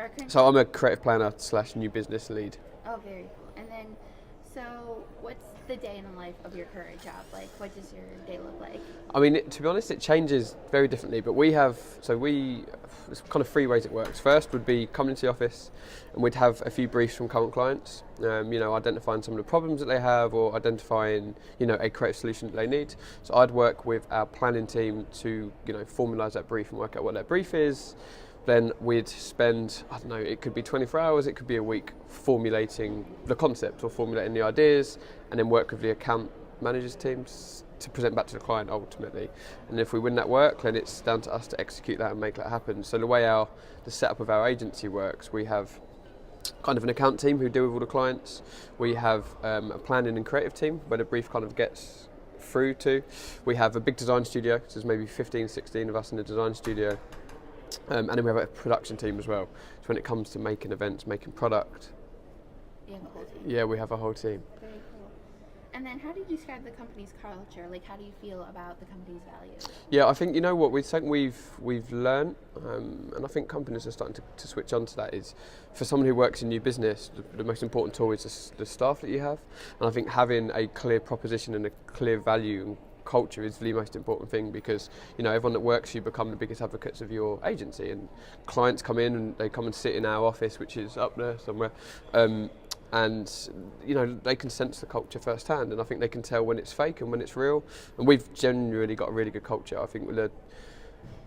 Our current So I'm a creative planner / new business lead. Oh, very cool. And then, so what's the day in the life of your current job? Like, what does your day look like? I mean, to be honest, it changes very differently, but there's kind of three ways it works. First would be coming into the office and we'd have a few briefs from current clients, identifying some of the problems that they have or identifying, a creative solution that they need. So I'd work with our planning team to, formalise that brief and work out what that brief is. Then we'd spend, I don't know, it could be 24 hours, it could be a week formulating the concept or formulating the ideas, and then work with the account managers teams to present back to the client ultimately. And if we win that work, then it's down to us to execute that and make that happen. So the way the setup of our agency works, we have kind of an account team who deal with all the clients. We have a planning and creative team where the brief kind of gets through to. We have a big design studio, so there's maybe 15, 16 of us in the design studio. And then we have a production team as well. So when it comes to making events, making product, You have a whole team. yeah, we have a whole team. Very cool. And then, how do you describe the company's culture? Like, how do you feel about the company's values? Yeah, I think we've learned, and I think companies are starting to switch on to that. Is for someone who works in new business, the most important tool is the staff that you have, and I think having a clear proposition and a clear value and culture is the most important thing, because everyone that works for you become the biggest advocates of your agency, and clients come in and they come and sit in our office, which is up there somewhere, and they can sense the culture firsthand, and I think they can tell when it's fake and when it's real. And we've generally got a really good culture. I think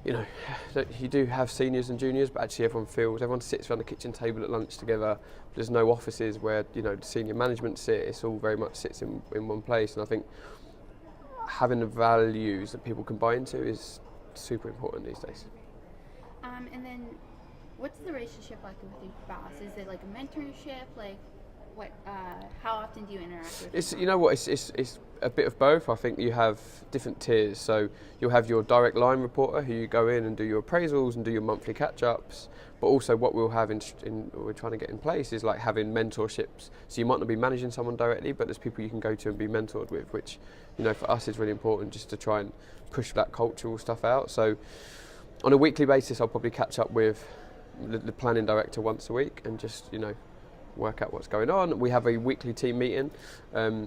you do have seniors and juniors, but actually everyone sits around the kitchen table at lunch together. There's no offices where the senior management sit. It's all very much sits in one place, and I think having the values that people can buy into is super important these days. And then, what's the relationship like with your boss? Is it like a mentorship? Like, what? How often do you interact with? It's a bit of both. I think you have different tiers. So you'll have your direct line reporter who you go in and do your appraisals and do your monthly catch-ups. But also what we'll have we're trying to get in place is like having mentorships. So you might not be managing someone directly, but there's people you can go to and be mentored with, which for us is really important, just to try and push that cultural stuff out. So on a weekly basis, I'll probably catch up with the planning director once a week and just work out what's going on. We have a weekly team meeting.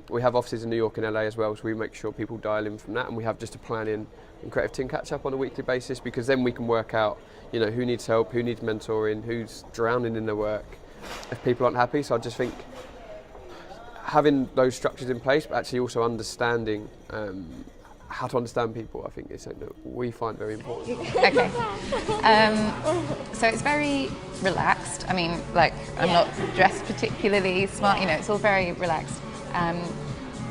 We have offices in New York and LA as well, so we make sure people dial in from that, and we have just a planning and creative team catch up on a weekly basis, because then we can work out who needs help, who needs mentoring, who's drowning in their work if people aren't happy. So I just think having those structures in place, but actually also understanding how to understand people, I think is something that we find very important. Okay. So it's very relaxed. I mean, I'm not dressed particularly smart, it's all very relaxed.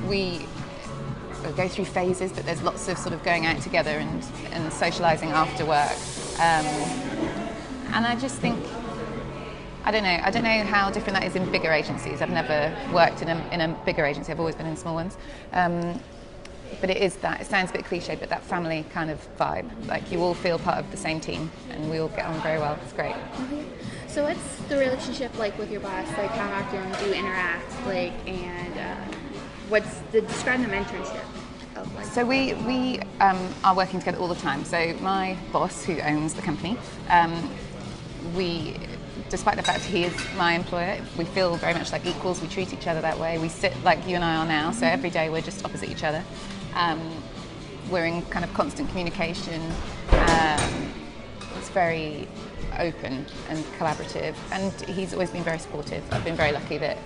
We go through phases, but there's lots of sort of going out together and socialising after work. And I just think, I don't know how different that is in bigger agencies. I've never worked in a bigger agency, I've always been in small ones. But it is that, it sounds a bit cliche, but that family kind of vibe. Like, you all feel part of the same team and we all get on very well. It's great. Mm-hmm. So what's the relationship like with your boss? Like, how often do you interact? Like, and describe the mentorship of, like? So we are working together all the time. So my boss, who owns the company, despite the fact he is my employer, we feel very much like equals. We treat each other that way. We sit like you and I are now, so every day we're just opposite each other. We're in kind of constant communication. It's very open and collaborative, and he's always been very supportive. I've been very lucky that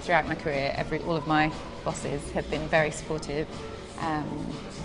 throughout my career, all of my bosses have been very supportive.